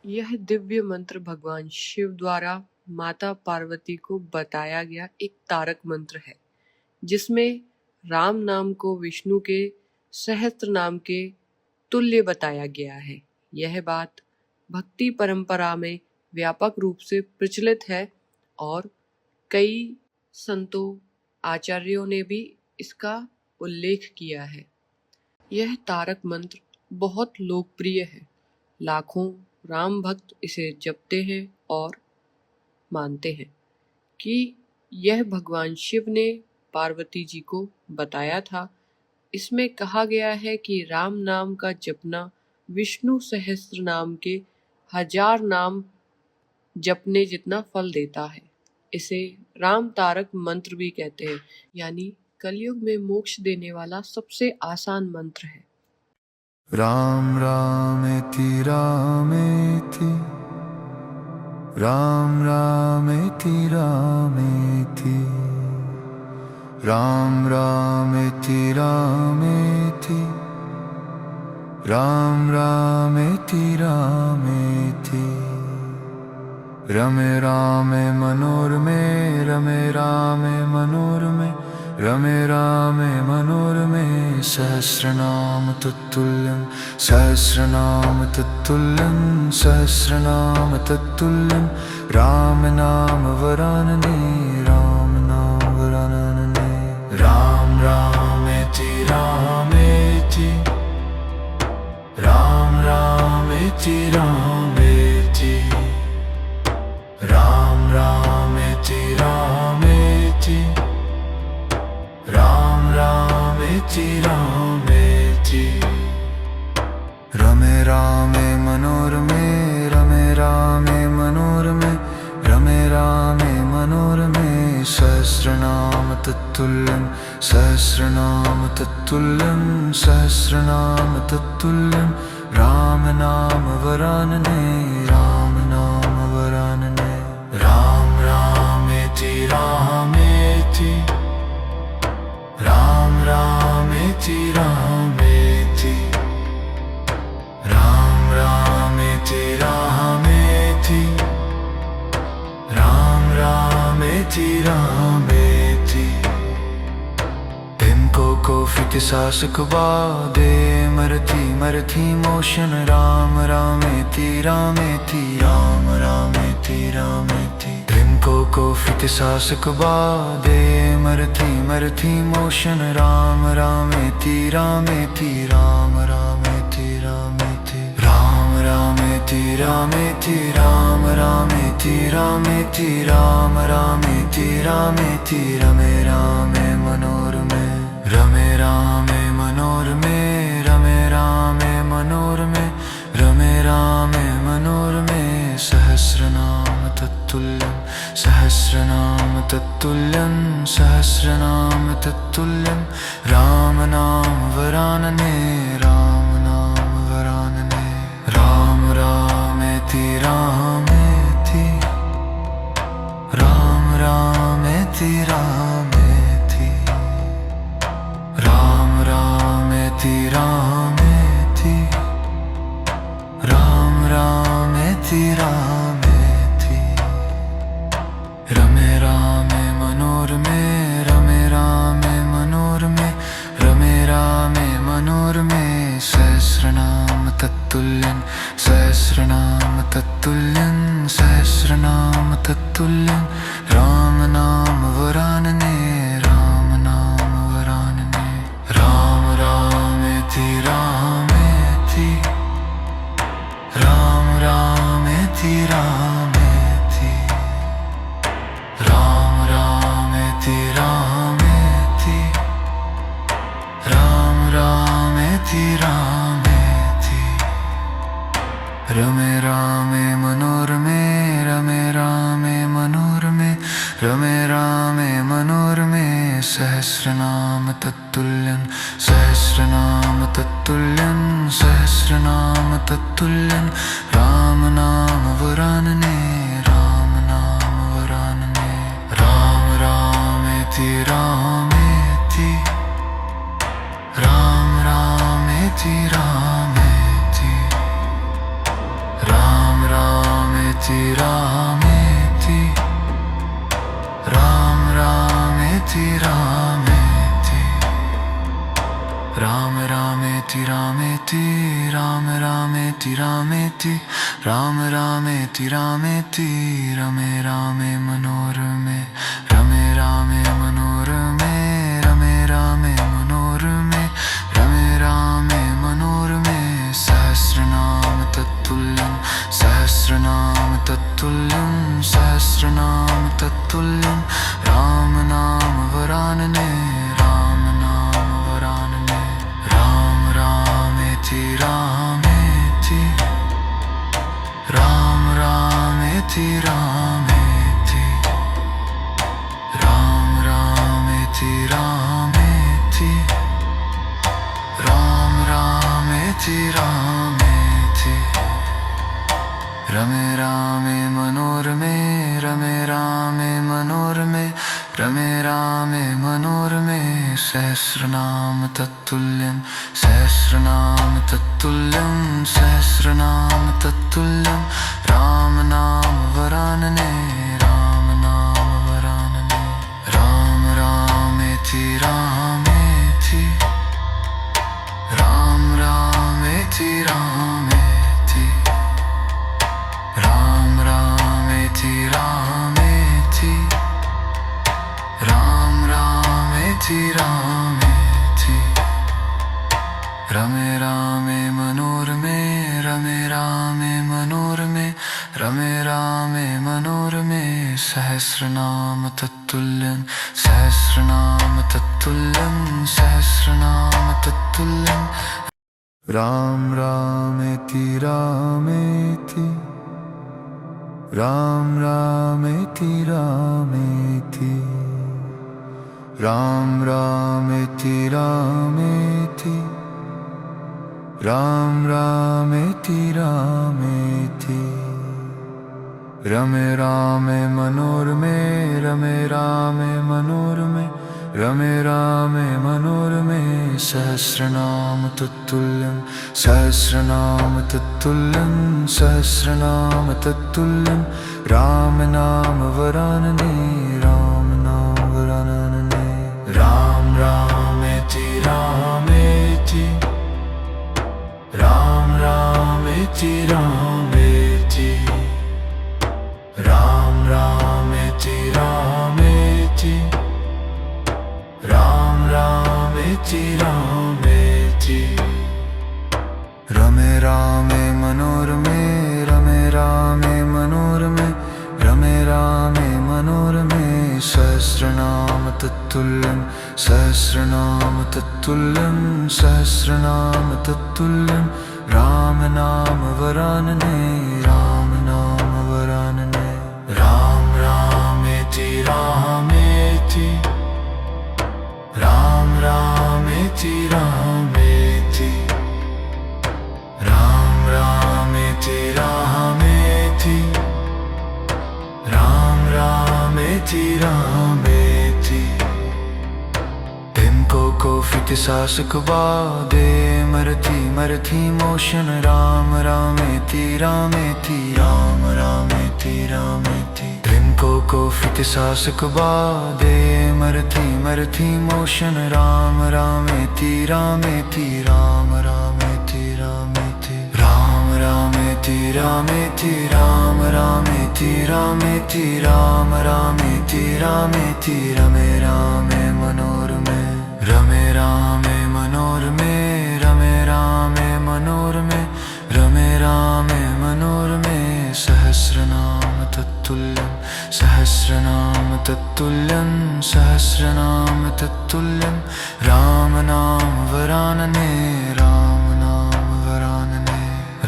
यह दिव्य मंत्र भगवान शिव द्वारा माता पार्वती को बताया गया एक तारक मंत्र है, जिसमें राम नाम को विष्णु के सहस्त्र नाम के तुल्य बताया गया है। यह बात भक्ति परंपरा में व्यापक रूप से प्रचलित है और कई संतों, आचार्यों ने भी इसका उल्लेख किया है। यह तारक मंत्र बहुत लोकप्रिय है। लाखों राम भक्त इसे जपते हैं और मानते हैं कि यह भगवान शिव ने पार्वती जी को बताया था। इसमें कहा गया है कि राम नाम का जपना विष्णु सहस्त्र नाम के 1000 नाम जपने जितना फल देता है। इसे राम तारक मंत्र भी कहते हैं, यानी कलयुग में मोक्ष देने वाला सबसे आसान मंत्र है। राम रामेति रामेति, राम रामेति रामेति, राम रामेति रामेति, राम रामेति रामेति। रमे रामे मनोरमे, रमे रामे मनोरमे, रमे रामे मनोरमे। सहस्रनाम तत्तुल्यं, सहस्रनाम तत्तुल्यं, सहस्रनाम तत्तुल्यं। राम नाम वरानने, राम नाम वरानने। राम रामेति रामेति, राम रामेति रामेति, राम रामेति रामेति, राम रामेति रामेति। रमे रामे मनोरमे, रमे रामे मनोरमे, रमे रामे मनोरमे। सहस्रनाम तत्तुल्यं, सहस्रनाम तत्तुल्यं, सहस्रनाम तत्तुल्यं। राम नाम वरानने, राम नाम वरानने। राम रामेति रामेति, राम रामेति रामेति, राम रामेति रामेति, राम रामेति रामेति। कॉफी के सासक बादे मरथी मरथी मोशन। राम रामेति रामेति, राम रामेति रामेति। ड्रिंको कॉफी के सासक बादे मरथी मरथी मोशन। राम रामेति रामेति, राम रामेति रामेति। राम रामेति रामेति, राम रामेति रामेति, राम रामेति रामेति। रमे रामे मनोरमे, रमे रामे मनोरमे, रमे रामे मनोरमे, रमे रामे मनोरमे। सहस्रनाम तत्तुल्यं, सहस्रनाम तत्तुल्यं, सहस्रनाम तत्तुल्यं। राम नाम वरानने, राम नाम वरानने। राम रामेति रामेति, राम रामेति रामेति, राम रामेति रामेति, राम रामेति रामेति। रमे रामे मनोरमे, रमे रामे मनोरमे, रमे रामे मनोरमे। सहस्रनाम तत्तुल्यं, सहस्रनाम तत्तुल्यं, सहस्रनाम तत्तुल्यं। राम नाम वरानने, राम नाम वरानने। राम रामेति रामेति, राम रामेति रामेति, राम रामेति रामेति, राम रामेति रामेति। रमे रामे मनोरमे, रमे रामे मनोरमे, रमे रामे मनोरमे। सहस्रनाम तत्तुल्यं, सहस्रनाम तत्तुल्यं, सहस्रनाम तत्तुल्यं। राम नाम वरानने, राम नाम वरानने। राम रामेति रामेति, राम रामेति रामेति, राम रामेति रामेति राम रामेति रामेति राम रामेति रामेति राम रामेति रामेति राम रामेति रामेति रमे रामे मनोरमे रमे रामे मनोरमे रमे रामे मनोरमे रमे रामे मनोरमे सहस्रनाम तत्तुल्यं सहस्रनाम तत्तुल्यं सहस्रनाम तत्तुल्यं राम नाम वरानने राम नाम वरानने राम रामेति रामेति राम रामेति रामेति राम रामेति रामेति राम रामेति रामेति रमे रामे मनोरमे रमे रामे मनोरमे रमे रामे मनोरमे सहस्रनाम तत्तुल्यं सहस्रनाम तत्तुल्यं सहस्रनाम तत्तुल्यं राम नाम वरानने राम नाम वरानने राम रामेति रामेति राम रामेति रामेति राम रामेति रामेति राम रामेति रामेति रमे रामे मनोरमे रमे रामे मनोरमे रमे रामे मनोरमे सहस्रनाम तत्तुल्यं सहस्रनाम तत्तुल्यं सहस्रनाम तत्तुल्यं राम रामेति रामेति राम रामेति रामेति राम रामेति रामेति राम रामेति रामेति रमे रामे मनोरमे रमे रामे मनोरमे रमे रामे मनोरमे सहस्रनाम तत्तुल्यं सहस्रनाम तत्तुल्यं सहस्रनाम तत्तुल्यं राम नाम वरानने राम नाम वरानने राम रामेति रामेति राम रामेति रामेति राम रामेति रामेति राम रामेति रामेति रमे रामे मनोरमे रमे रामे मनोरमे रमे रामे मनोरमे सहस्रनाम तत्तुल्यं सहस्रनाम तत्तुल्यं सहस्रनाम तत्तुल्यं राम नाम वरानने राम नाम वरानने राम रामेति रामेति राम रामेति रामेति राम रामेति रामेति राम रामेति रामेति Dimko ko fiti sasak bade marthi marthi motion ram rameti rameti ram rameti rameti Dimko ko fiti sasak bade marthi marthi motion ram rameti rameti ram rameti rameti ram rameti rameti ram rameti rameti ram rameti rameti rame rame मनोरमे रमे रामे मनोरमे रमे रामे मनोरमे रमे रामे मनोरमे सहस्रनाम तत्तुल्यं सहस्रनाम तत्तुल्यं सहस्रनाम तत्तुल्यं राम नाम वरानने राम नाम वरानने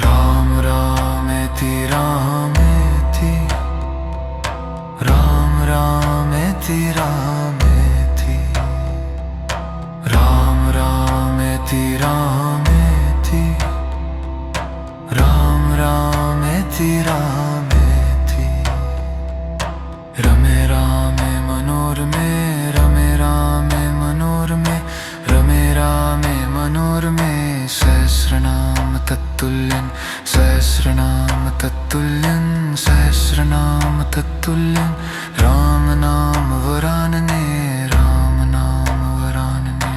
राम रामेति रामेति राम रामेति रामेति राम रामेति रामेति राम रामेति रामेति रमे रामे मनोरमे रमे रामे मनोरमे रमे रामे मनोरमे सहस्रनाम तत्तुल्यं सहस्रनाम तत्तुल्यं राम नाम वरानने राम नाम वरानने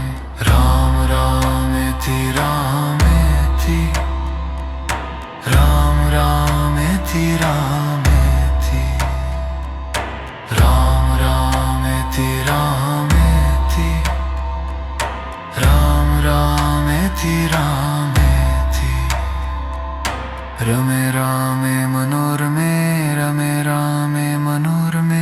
राम रामेति रामेति राम रामेति रामेति राम रामेति रामेति राम रामेति रामेति रमे रामे मनोरमे रमे रामे मनोरमे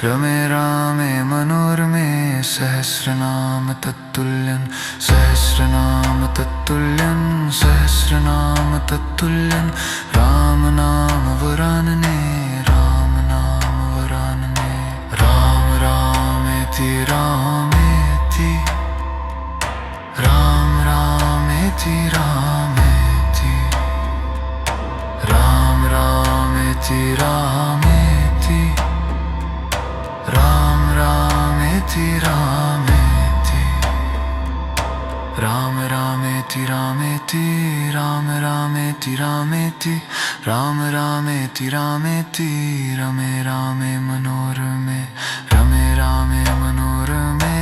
रमे रामे मनोरमे सहस्रनाम तत्तुल्यं सहस्रनाम तत्तुल्यं सहस्रनाम तत्तुल्यं राम नाम वरानने राम नाम वरानने राम रामेति रामेति राम रामेति रामेति राम रामेति रामेति राम रामेति रामेति राम रामेति रामेति राम रामेति रामेति राम रामेति रामेति रमे रामे मनोरमे रमे रामे मनोरमे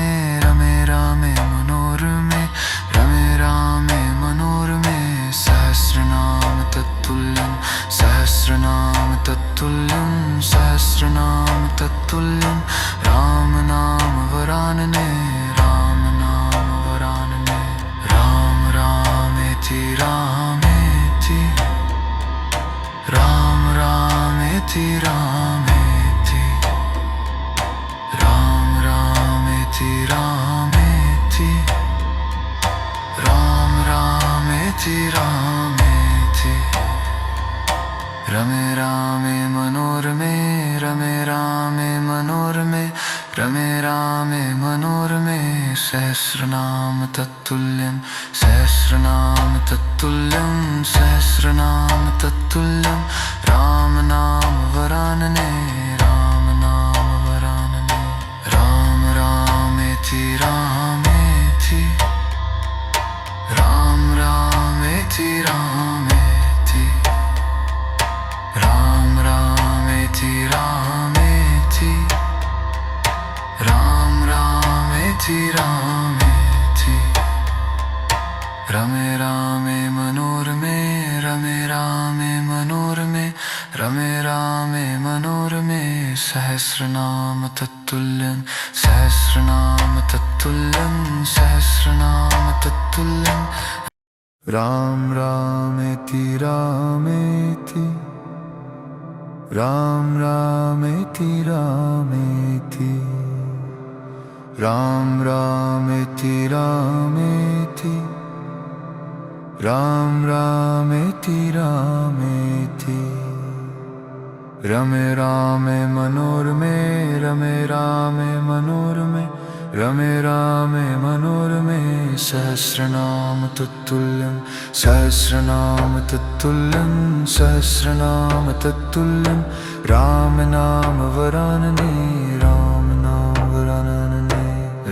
रमे रामे मनोरमे रमे रामे मनोरमे सहस्रनाम तत्तुल्यं सहस्रनाम तत्तुल्यं सहस्रनाम तत्तुल्यं राम नाम वरानने राम नाम वरानने राम रामेति रामेति राम रामेति रामेति राम रामेति रामेति राम रामेति रामेति रमे रामे मनोरमे रमे रामे मनोरमे रमे रामे मनोरमे सहस्रनाम तत्तुल्यं सहस्रनाम तत्तुल्यं सहस्रनाम तत्तुल्यं राम नाम वरानने राम नाम वरानने राम रामेति रामेति राम रामेति रामेति राम रामेति रामेति राम रामेति रामेति रमे रामे मनोरमे रमे रामे मनोरमे रमे रामे मनोरमे सहस्रनाम तत्तुल्यं सहस्रनाम तत्तुल्यं सहस्रनाम तत्तुल्यं राम रामेति रामेति राम रामेति रामेति राम रामेति रामेति राम रामेति रामेति रमे रामे मनोरमे रमे रामे मनोरमे रमे रामे मनोरमे सहस्रनाम तत्तुल्यं सहस्रनाम तत्तुल्यं सहस्रनाम तत्तुल्यं राम नाम वरानने राम नाम वरानने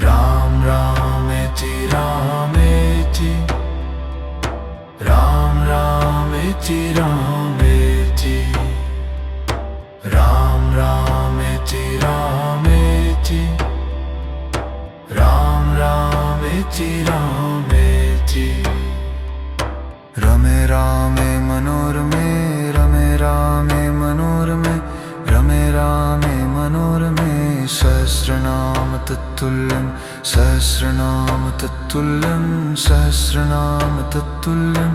राम रामेति रामेति राम रामेति रामेति राम रामेति रामेति राम रामेति रामेति रमे रामे मनोरमे रमे रामे मनोरमे रमे रामे मनोरमे सहस्रनाम तत्तुल्यं सहस्रनाम तत्तुल्यं सहस्रनाम तत्तुल्यं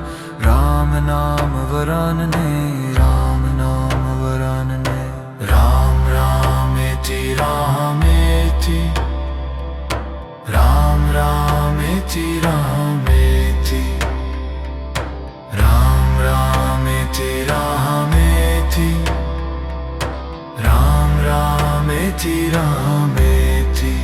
राम नाम वरानने राम नाम वरानने राम रामेति रामेति राम रामेति रामेति राम रामेति रामेति राम रामेति रामेति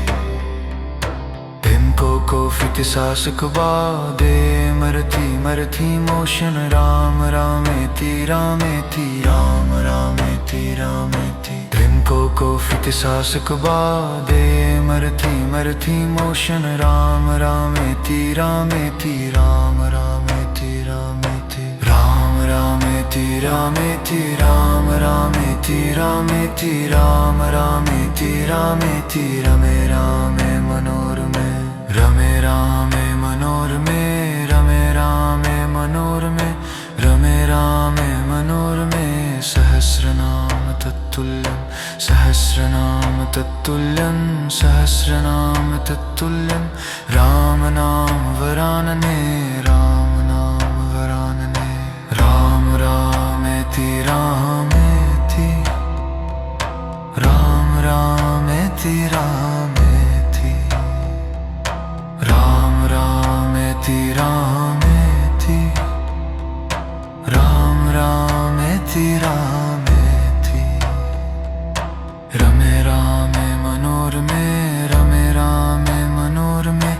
इनको कॉफी के सासक बादे मरथी मरथी मोशन राम रामेति रामेति राम रामेति रामेति इनको कॉफी के सासक बादे मरथी मरथी मोशन राम रामेति रामेति राम रामेति रामेति राम रामेति रामेति राम रामेति रामेति रामेति राम रामेति रामेति रमे रामे मनोरमे रमे रामे मनोरमे रमे रामे मनोरमे रमे रामे मनोरमे सहस्रनाम तत्तुल्यं सहस्रनाम तत्तुल्यं सहस्रनाम तत्तुल्यं राम नाम वरानने राम नाम वरानने राम रामेति रामेति राम रामेति रामेति राम रामेति रामेति राम रामेति रामेति रमे रामे मनोरमे रमे रामे मनोरमे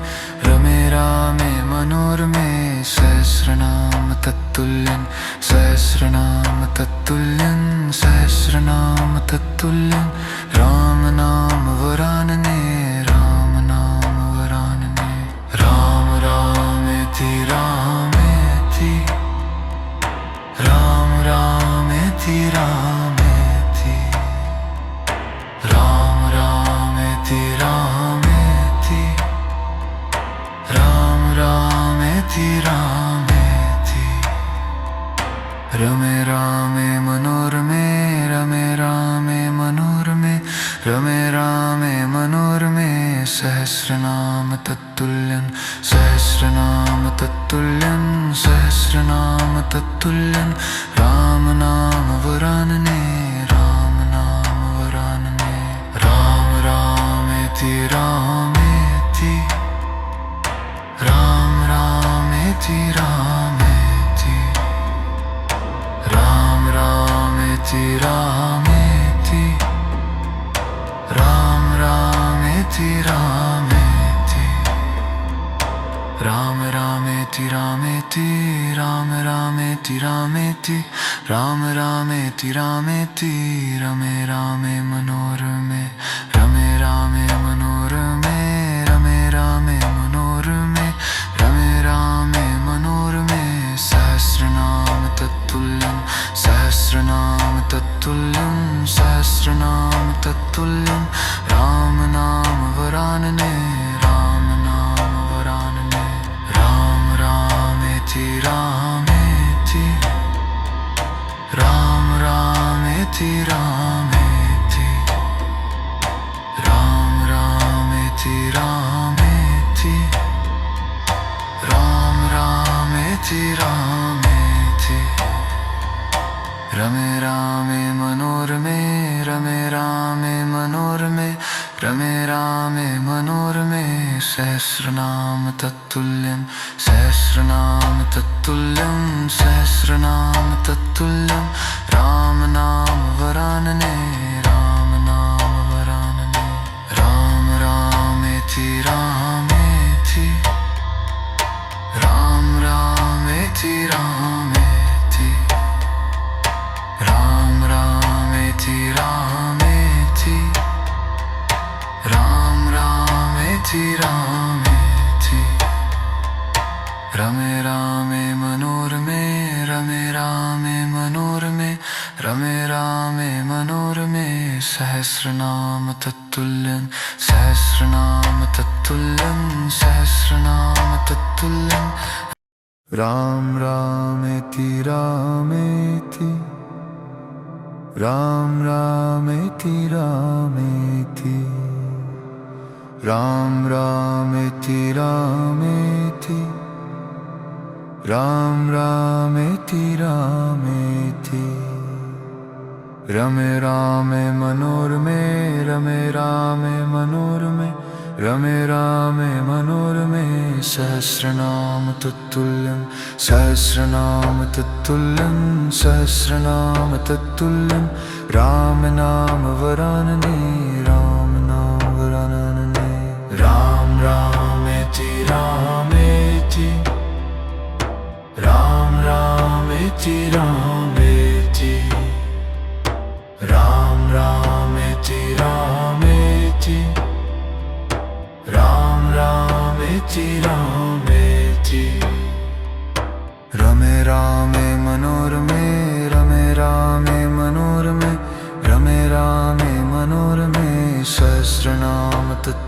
रमे रामे मनोरमे सहस्रनाम तत्तुल्यं सहस्रनाम तत्तुल्यं सहस्रनाम तत्तुल्यं राम नाम वरानने राम नाम वरानने राम रामेति रामेति राम रामेति रामेति राम रामेति रामेति राम रामेति रामेति रमे रामे मनोरमे रमे रामे मनोरमे रमे रामे मनोरमे सहस्रनाम तत्तुल्यं सहस्रनाम तत्तुल्यं सहस्रनाम तत्तुल्यं राम नाम वरानने राम नाम वरानने राम रामेति रामेति राम रामेति रामेति राम रामेति रामेति राम रामेति रामेति राम रामेति रामेति राम रामेति रामेति राम रामेति रामेति रमे रामे मनोरमे रमे रामे मनोरमे रमे रामे मनोरमे रमे रामे मनोरमे सहस्रनाम तत्तुल्यं सहस्रनाम तत्तुल्यं सहस्रनाम तत्तुल्यं राम नाम वरानने राम नाम वरानने राम रामेति रामेति राम रामेति रामेति राम रामेति रामेति राम रामेति रामेति रमे रामे मनोरमे रमे रामे मनोरमे रमे रामे मनोरमे सहस्रनाम तत्तुल्यं सहस्रनाम तत्तुल्यं सहस्रनाम तत्तुल्यं राम नाम वरानने राम नाम वरानने राम रामेति रामेति राम रामेति रामेति राम रामेति रामेति राम रामेति रामेति रमे रामे मनोरमे रमे रामे मनोरमे रमे रामे मनोरमे सहस्रनाम तत्तुल्यं सहस्रनाम तत्तुल्यं सहस्रनाम तत्तुल्यं राम रामेति रामेति राम रामेति रामेति राम रामेति रामेति राम रामेति रामेति रमे रामे मनोरमे रमे रामे मनोरमे रमे रामे मनोरमे सहस्रनाम तत्तुल्यं सहस्रनाम तत्तुल्यं सहस्रनाम तत्तुल्यं राम नाम वरानने राम नाम वरानने राम रामेति रामेति राम रामेति रामेति राम रामेति रामेति राम रामेति रामेति रमे रामे मनोरमे रमे रामे मनोरमे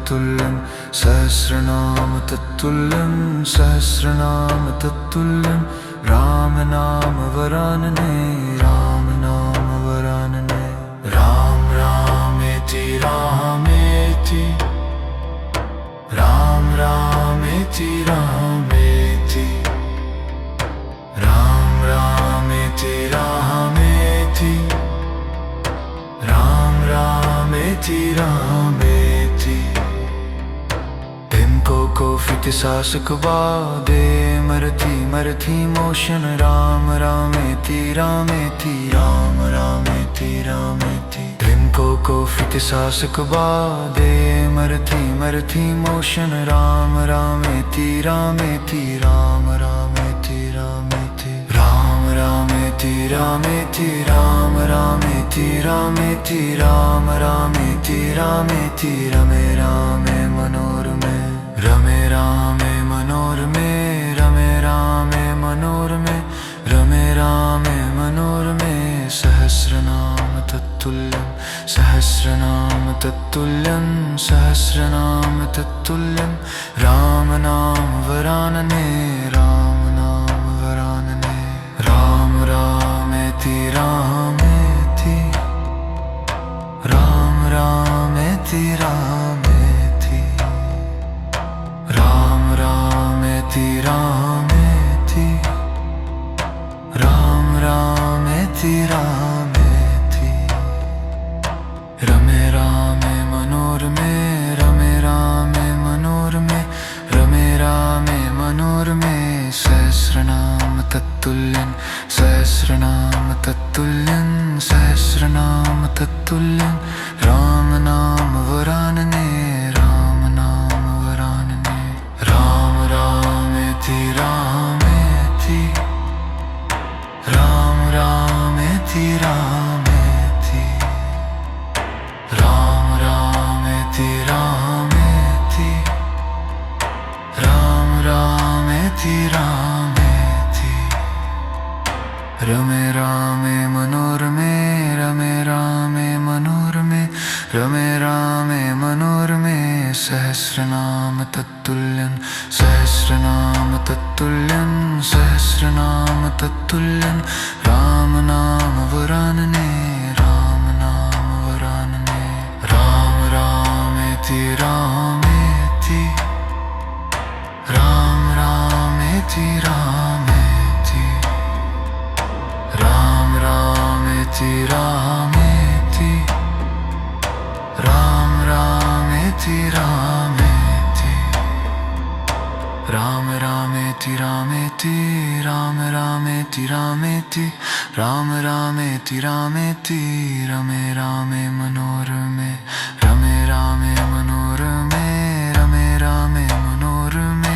तत्तुल्यं सहस्रनाम तत्तुल्यं सहस्रनाम तत्तुल्यं राम नाम वरानने राम नाम वरानने राम रामेति रामेति राम रामेति रामेति राम रामेति रामेति राम रामेति रामेति इनको कोफित सासक वादे मरथी मरथी मोशन राम रामेति रामेति राम रामेति रामेति इनको कोफित सासक वादे मरथी मरथी मोशन राम रामेति रामेति राम रामेति रामेति राम रामेति रामेति राम रामेति रामेति राम रामेति रामेति रमे रामे मनोरमे रमे रामे मनोरमे रमे रामे मनोरमे रमे रामे मनोरमे सहस्रनाम तत्तुल्यं सहस्रनाम तत्तुल्यं सहस्रनाम तत्तुल्यं राम नाम वरानने राम नाम वरानने राम रामेति रामेति राम रामेति रामेति राम रामेति रामेति राम रामेति रामेति रमे रामे मनोरमे रमे रामे मनोरमे रमे रामे मनोरमे सहस्रनाम तत्तुल्यं सहस्रनाम तत्तुल्यं सहस्रनाम तत्तुल्यं राम नाम वरानने राम नाम वरानने राम रामेति रामेति राम रामेति रामेति राम रामेति रामेति राम रामेति रामेति रमे रामे मनोरमे रमे रामे मनोरमे रमे रामे मनोरमे सहस्रनाम तत्तुल्यं सहस्रनाम तत्तुल्यं सहस्रनाम तत्तुल्यं राम नाम वरानने राम नाम वरानने राम रामेति रामेति राम रामेति रामेति राम रामेति रामेति राम रामेति रामेति राम रामेति रामेति राम रामेति रामेति राम रामेति रामेति रमे रामे मनोरमे रमे रामे मनोरमे रमे रामे मनोरमे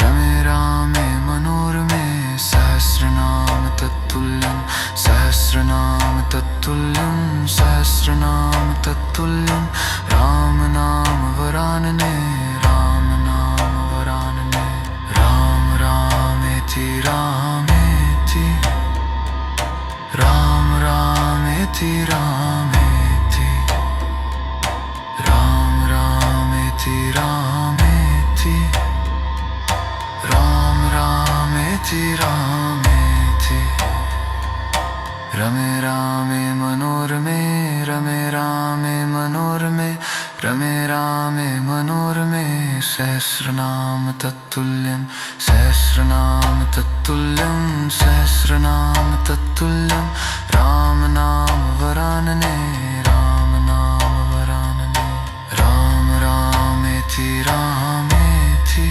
रमे रामे मनोरमे सहस्रनाम तत्तुल्यं सहस्रनाम तत्तुल्यं सहस्रनाम तत्तुल्यं राम नाम वरानने राम नाम वरानने राम रामेति रामेति राम रामेति रामेति राम रामेति रामेति राम रामेति रामेति रमे रामे मनोरमे रमे रामे मनोरमे रमे रामे मनोरमे सहस्रनाम तत्तुल्यं सहस्रनाम तत्तुल्यं सहस्रनाम तत्तुल्यं राम नाम वरानने राम नाम वरानने राम रामेति रामेति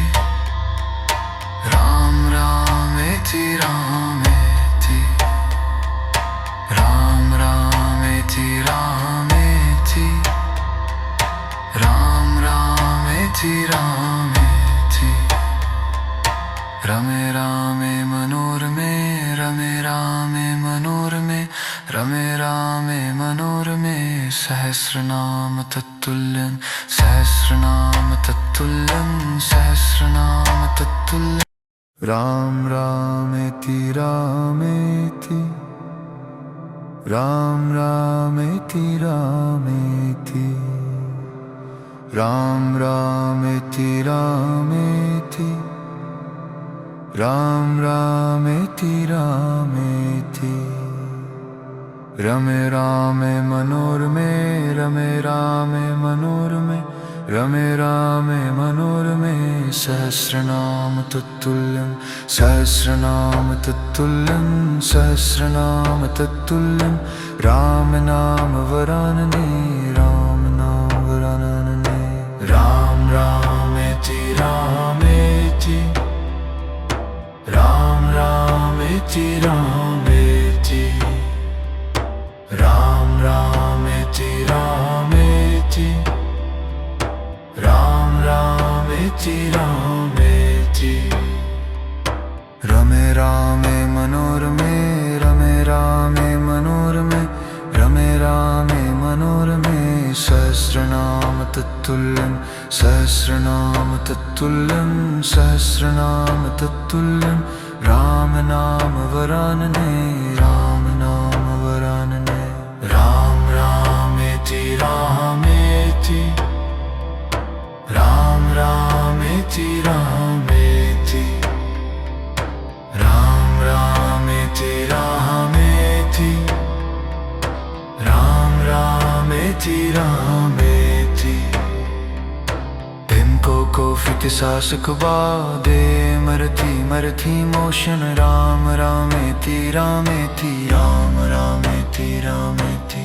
राम रामेति रामेति राम रामेति रामेति राम रामेति रामेति रमे रामे मनोरमे रमे रामे मनोरमे रमे रामे मनोरमे सहस्रनाम तत्तुल्यं सहस्रनाम तत्तुल्यं सहस्रनाम तत्तुल्यं राम रामेति रामेति राम रामेति रामेति राम राम राम रामेति रामेति रमे रामे मनोरमे रमे रामे मनोरमे रमे रामे मनोरमे सहस्रनाम तत्तुल्यं सहस्रनाम तत्तुल्यं सहस्रनाम तत्तुल्यं राम नाम वरानने राम नाम वरानने राम रामेति रामेति राम रामेति रामेति राम रामेति रामेति राम रामेति रामेति रमे रामे मनोरमे रमे रामे मनोरमे रमे रामे मनोरमे सहस्रनाम तत्तुल्यं सहस्रनाम तत्तुल्यं सहस्रनाम तत्तुल्यं राम नाम वरानने राम नाम वरानने राम रामेति रामेति राम रामेति रामेति राम रामेति रामेति राम रामेति रामेति को फित सासक बादे मरथी मरथी मोशन राम रामेति रामेति राम रामेति रामेति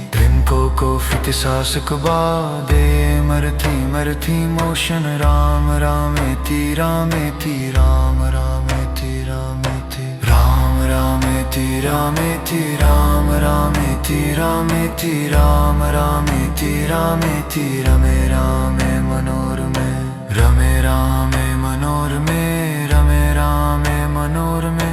को फित सासक बादे मरथी मरथी मोशन राम रामेति रामेति राम रामेति रामेति राम रामेति रामेति राम रामेति रामेति राम रामेति रामेति रमे रामे मनोरमे रमे रामे मनोरमे रमे रामे मनोरमे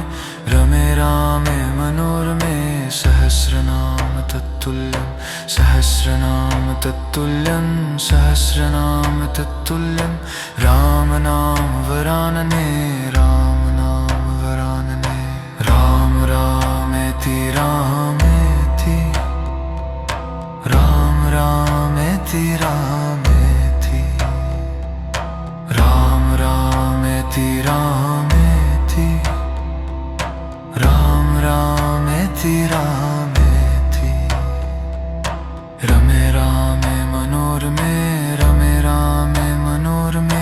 रमे रामे मनोरमे सहस्रनाम तत्तुल्यं सहस्रनाम तत्तुल्यं सहस्रनाम तत्तुल्यं राम नाम वरानने राम नाम वरानने राम रामेति रामेति राम रामेति रामेति राम रामेति रामेति राम रामेति रामेति रमे रामे मनोरमे रमे रामे मनोरमे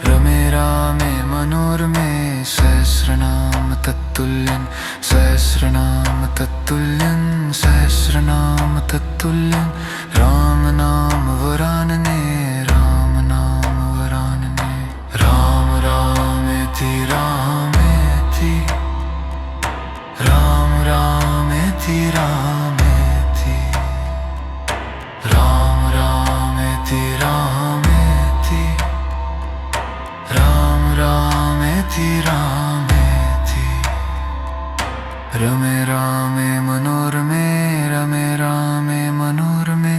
रमे रामे मनोरमे सहस्रनाम तत्तुल्यं सहस्रनाम तत्तुल्यं सहस्रनाम तत्तुल्यं राम नाम वरानने राम नाम वरानने राम रामेति रामेति राम रामेति रामेति राम रामेति रामेति राम रामेति रामेति रमे रामे मनोरमे रमे रामे मनोरमे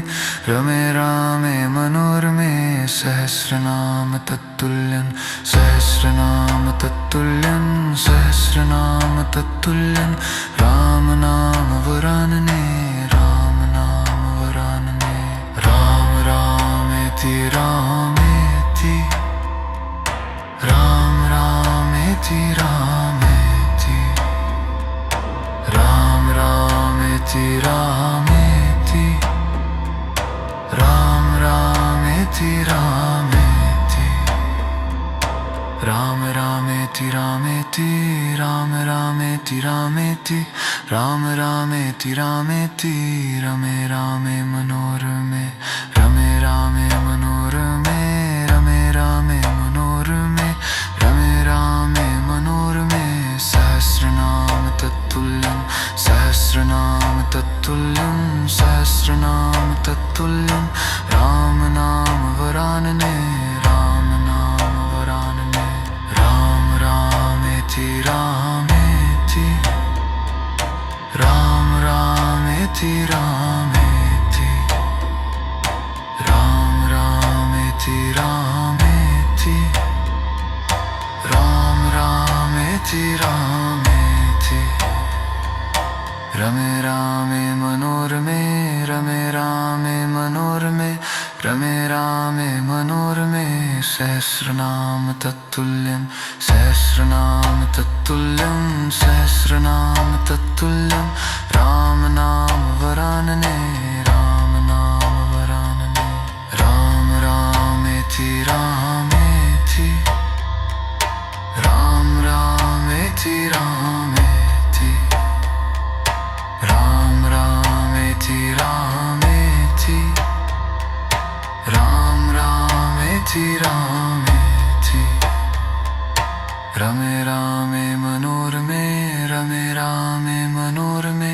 रमे रामे मनोरमे सहस्रनाम तत्तुल्यं सहस्रनाम तत्तुल्यं सहस्रनाम तत्तुल्यं राम नाम वरानने राम नाम वरानने राम रामेति रामेति राम रामेति रामेति राम रामेति रामेति राम रामेति रामेति राम रामेति रामेति राम रामेति रामेति राम रामेति रामेति रमे रामे मनोरमे रमे रामे मनोरमे रमे रामे मनोरमे रमे रामे मनोरमे सहस्रनाम तत्तुल्यं सहस्रनाम तत्तुल्यं सहस्रनाम तत्तुल्यं राम नाम वरानने राम नाम वरानने राम रामेति रामेति राम रामेति रामेति राम रामेति रामेति राम रामेति रामेति रमे रामे मनोरमे रमे रामे मनोरमे रमे रामे मनोरमे सहस्रनाम तत्तुल्यं सहस्रनाम तत्तुल्यं सहस्रनाम तत्तुल्यं राम नाम वरानने राम नाम वरानने राम रामेति रामेति राम रामेति रामेति राम रामेति रामेति राम रामेति रामेति रमे रामे मनोरमे रमे रामे मनोरमे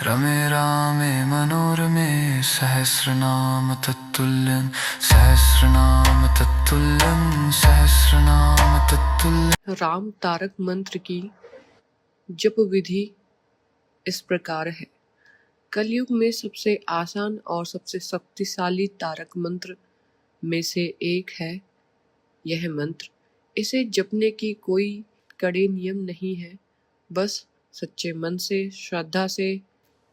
रमे रामे मनोरमे सहस्रनाम तत्तुल्यं सहस्रनाम तत्तुल्यं सहस्रनाम तत्तुल्यं। राम तारक मंत्र की जप विधि इस प्रकार है। कलयुग में सबसे आसान और सबसे शक्तिशाली तारक मंत्र में से एक है यह मंत्र। इसे जपने की कोई कड़े नियम नहीं है, बस सच्चे मन से श्रद्धा से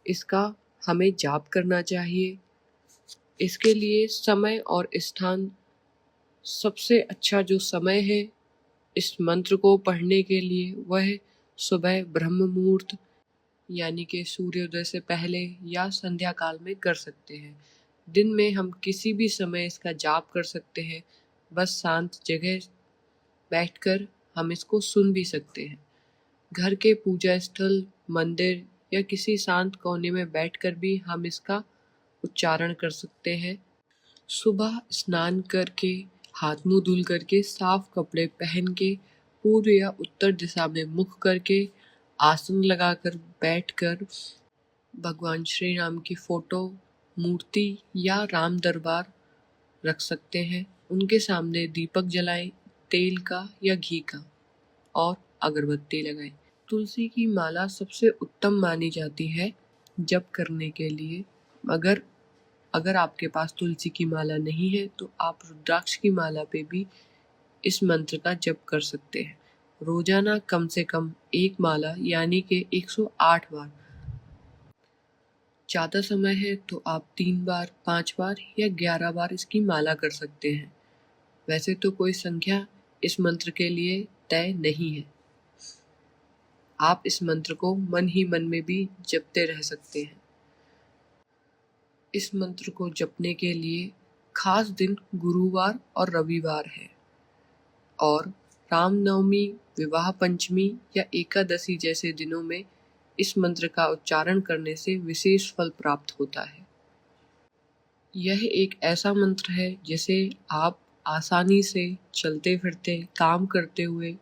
इसका हमें जाप करना चाहिए। इसके लिए समय और स्थान, सबसे अच्छा जो समय है इस मंत्र को पढ़ने के लिए वह सुबह ब्रह्म मुहूर्त यानी कि सूर्योदय से पहले या संध्या काल में कर सकते हैं। दिन में हम किसी भी समय इसका जाप कर सकते हैं, बस शांत जगह बैठकर हम इसको सुन भी सकते हैं। घर के पूजा स्थल, मंदिर या किसी शांत कोने में बैठकर भी हम इसका उच्चारण कर सकते हैं। सुबह स्नान करके, हाथ मुंह धुल करके, साफ कपड़े पहन के, पूर्व या उत्तर दिशा में मुख करके, आसन लगाकर बैठकर भगवान श्री राम की फोटो, मूर्ति या राम दरबार रख सकते हैं। उनके सामने दीपक जलाएं, तेल का या घी का, और अगरबत्ती लगाएं। तुलसी की माला सबसे उत्तम मानी जाती है जप करने के लिए। अगर आपके पास तुलसी की माला नहीं है तो आप रुद्राक्ष की माला पे भी इस मंत्र का जप कर सकते हैं। रोजाना कम से कम एक माला यानी कि 108 बार। ज़्यादा समय है तो आप 3 बार, 5 बार या 11 बार इसकी माला कर सकते हैं। वैसे तो कोई संख्या इस मंत्र के लिए तय नहीं है। आप इस मंत्र को मन ही मन में भी जपते रह सकते हैं। इस मंत्र को जपने के लिए खास दिन गुरुवार और रविवार है, और रामनवमी, विवाह पंचमी या एकादशी जैसे दिनों में इस मंत्र का उच्चारण करने से विशेष फल प्राप्त होता है। यह एक ऐसा मंत्र है जिसे आप आसानी से चलते फिरते, काम करते हुए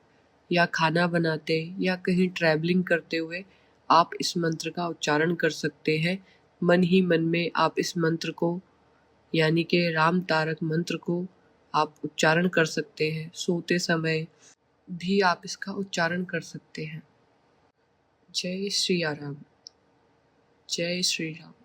या खाना बनाते या कहीं ट्रैवलिंग करते हुए आप इस मंत्र का उच्चारण कर सकते हैं। मन ही मन में आप इस मंत्र को यानी कि राम तारक मंत्र को आप उच्चारण कर सकते हैं। सोते समय भी आप इसका उच्चारण कर सकते हैं। जय श्री राम, जय श्री राम।